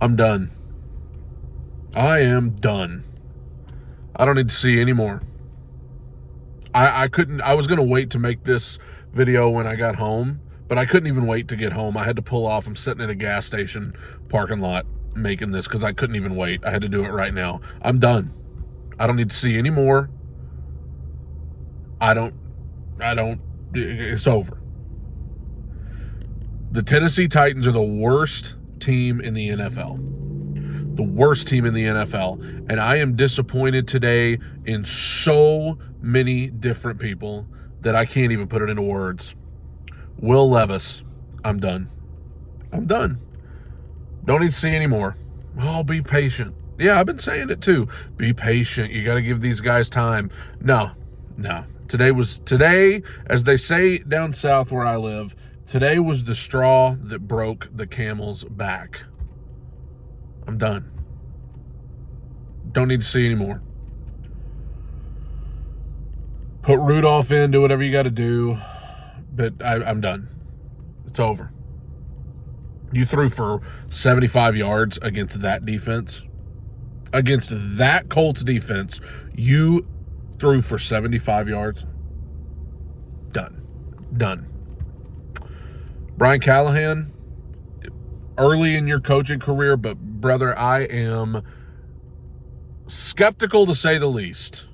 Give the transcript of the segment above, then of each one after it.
I'm done. I am done. I don't need to see any more. I couldn't. I was going to wait to make this video when I got home, but I couldn't even wait to get home. I had to pull off. I'm sitting in a gas station parking lot making this because I couldn't even wait. I had to do it right now. I'm done. I don't need to see any more. I don't. It's over. The Tennessee Titans are the worst team in the NFL. The worst team in the NFL. And I am disappointed today in so many different people that I can't even put it into words. Will Levis, I'm done. I'm done. Don't need to see any more. Oh, be patient. Yeah, I've been saying it too. Be patient. You got to give these guys time. No. Today, as they say down south where I live, today was the straw that broke the camel's back. I'm done. Don't need to see any more. Put Rudolph in, do whatever you got to do, but I'm done. It's over. You threw for 75 yards against that defense. Against that Colts defense, you threw for 75 yards. Done. Brian Callahan, early in your coaching career, but brother, I am skeptical to say the least.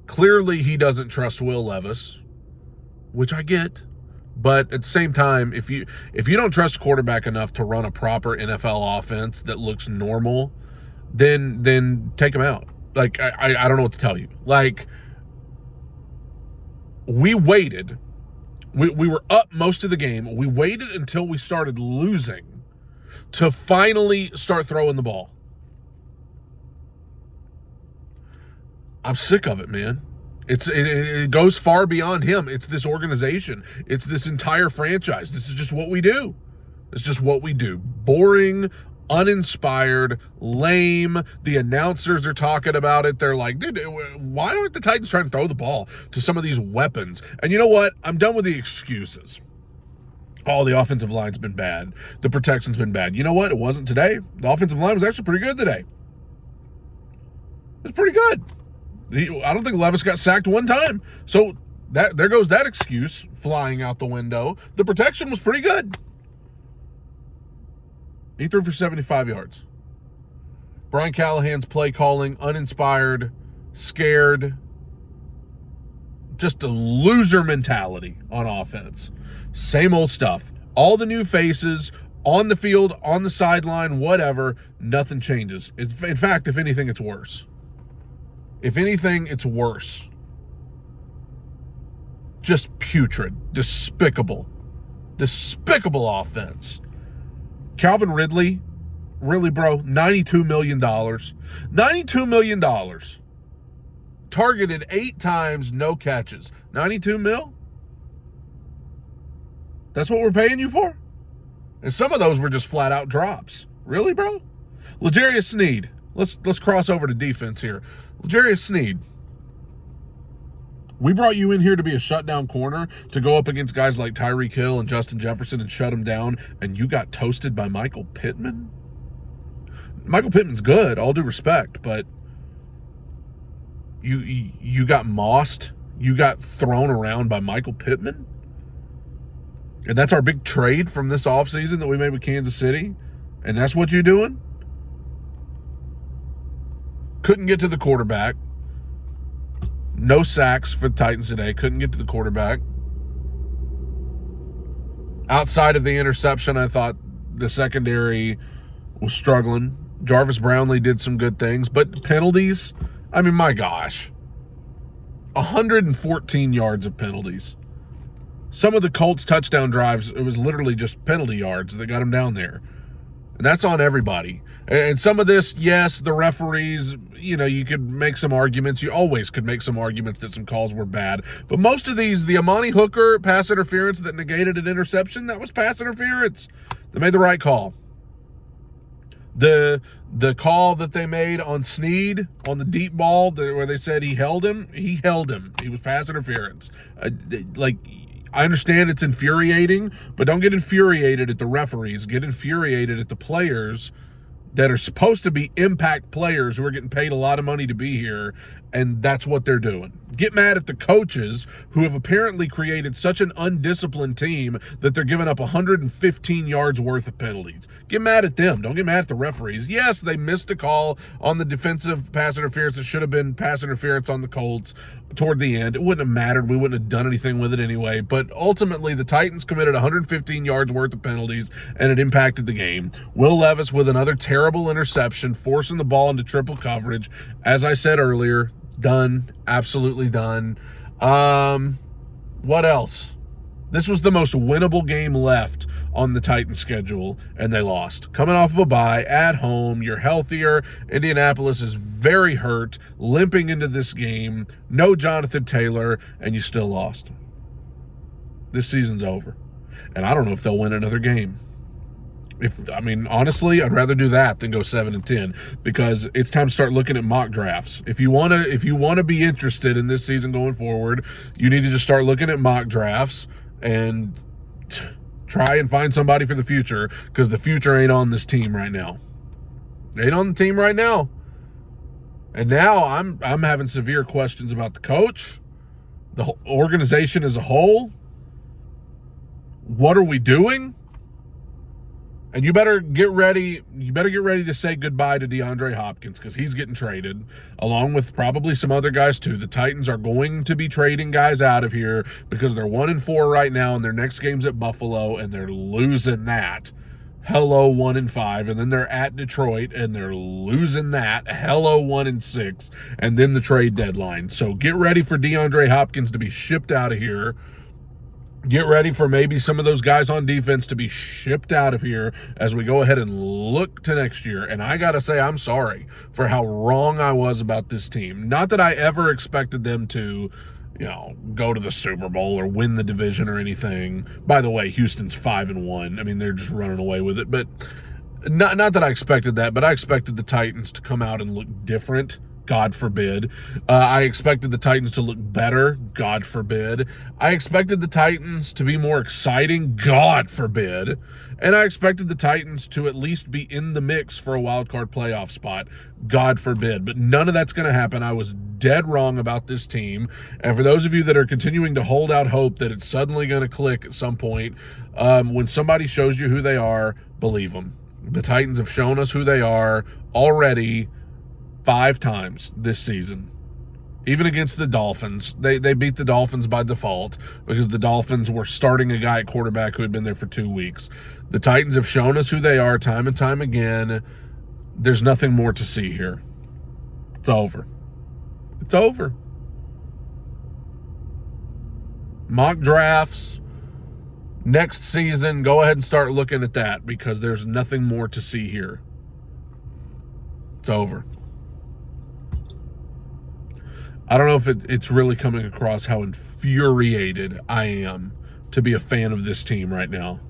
Clearly, he doesn't trust Will Levis, which I get. But at the same time, if you don't trust a quarterback enough to run a proper NFL offense that looks normal, then take him out. Like, I don't know what to tell you. Like, we waited. We were up most of the game. We waited until we started losing to finally start throwing the ball. I'm sick of it, man. It goes far beyond him. It's this organization. It's this entire franchise. This is just what we do. It's just what we do. Boring, uninspired, lame. The announcers are talking about it. They're like, dude, why aren't the Titans trying to throw the ball to some of these weapons? And you know what? I'm done with the excuses. Oh, the offensive line's been bad. The protection's been bad. You know what? It wasn't today. The offensive line was actually pretty good today. It was pretty good. I don't think Levis got sacked one time. So there goes that excuse flying out the window. The protection was pretty good. He threw for 75 yards. Brian Callahan's play calling, uninspired, scared. Just a loser mentality on offense. Same old stuff. All the new faces on the field, on the sideline, whatever, nothing changes. In fact, if anything, it's worse. If anything, it's worse. Just putrid, despicable offense. Calvin Ridley, really, bro, $92 million. $92 million. Targeted 8 times, no catches. 92 mil? That's what we're paying you for? And some of those were just flat out drops. Really, bro? L'Jarius Sneed. Let's cross over to defense here. L'Jarius Sneed. We brought you in here to be a shutdown corner to go up against guys like Tyreek Hill and Justin Jefferson and shut them down, and you got toasted by Michael Pittman? Michael Pittman's good, all due respect, but you got mossed? You got thrown around by Michael Pittman? And that's our big trade from this offseason that we made with Kansas City? And that's what you're doing? Couldn't get to the quarterback. No sacks for the Titans today. Couldn't get to the quarterback. Outside of the interception, I thought the secondary was struggling. Jarvis Brownlee did some good things, but penalties, I mean, my gosh. 114 yards of penalties. Some of the Colts touchdown drives, it was literally just penalty yards that got them down there. And that's on everybody. And some of this, yes, the referees, you could make some arguments. You always could make some arguments that some calls were bad. But most of these, the Amani Hooker pass interference that negated an interception, that was pass interference. They made the right call. The call that they made on Sneed, on the deep ball, where they said he held him. He was pass interference. I understand it's infuriating, but don't get infuriated at the referees. Get infuriated at the players that are supposed to be impact players who are getting paid a lot of money to be here, and that's what they're doing. Get mad at the coaches who have apparently created such an undisciplined team that they're giving up 115 yards worth of penalties. Get mad at them. Don't get mad at the referees. Yes, they missed a call on the defensive pass interference that should have been pass interference on the Colts toward the end. It wouldn't have mattered. We wouldn't have done anything with it anyway. But ultimately, the Titans committed 115 yards worth of penalties, and it impacted the game. Will Levis with another terrible interception, forcing the ball into triple coverage. As I said earlier, done. Absolutely done. What else? This was the most winnable game left on the Titans schedule, and they lost. Coming off of a bye, at home, you're healthier. Indianapolis is very hurt, limping into this game. No Jonathan Taylor, and you still lost. This season's over. And I don't know if they'll win another game. Honestly, I'd rather do that than go 7-10, because it's time to start looking at mock drafts. If you want to be interested in this season going forward, you need to just start looking at mock drafts and try and find somebody for the future, because the future ain't on this team right now. Ain't on the team right now. And now I'm having severe questions about the coach, the whole organization as a whole. What are we doing? And you better get ready to say goodbye to DeAndre Hopkins, because he's getting traded, along with probably some other guys too. The Titans are going to be trading guys out of here because they're 1-4 right now, and their next game's at Buffalo, and they're losing that. Hello, 1-5, and then they're at Detroit, and they're losing that. Hello, 1-6, and then the trade deadline. So get ready for DeAndre Hopkins to be shipped out of here. Get ready for maybe some of those guys on defense to be shipped out of here as we go ahead and look to next year. And I got to say, I'm sorry for how wrong I was about this team. Not that I ever expected them to, go to the Super Bowl or win the division or anything. By the way, Houston's 5-1. They're just running away with it. But not that I expected that, but I expected the Titans to come out and look different. God forbid. I expected the Titans to look better. God forbid. I expected the Titans to be more exciting. God forbid. And I expected the Titans to at least be in the mix for a wild card playoff spot. God forbid. But none of that's going to happen. I was dead wrong about this team. And for those of you that are continuing to hold out hope that it's suddenly going to click at some point, when somebody shows you who they are, believe them. The Titans have shown us who they are already 5 times this season. Even against the Dolphins. They beat the Dolphins by default because the Dolphins were starting a guy at quarterback who had been there for 2 weeks. The Titans have shown us who they are time and time again. There's nothing more to see here. It's over. It's over. Mock drafts. Next season, go ahead and start looking at that, because there's nothing more to see here. It's over. I don't know if it's really coming across how infuriated I am to be a fan of this team right now.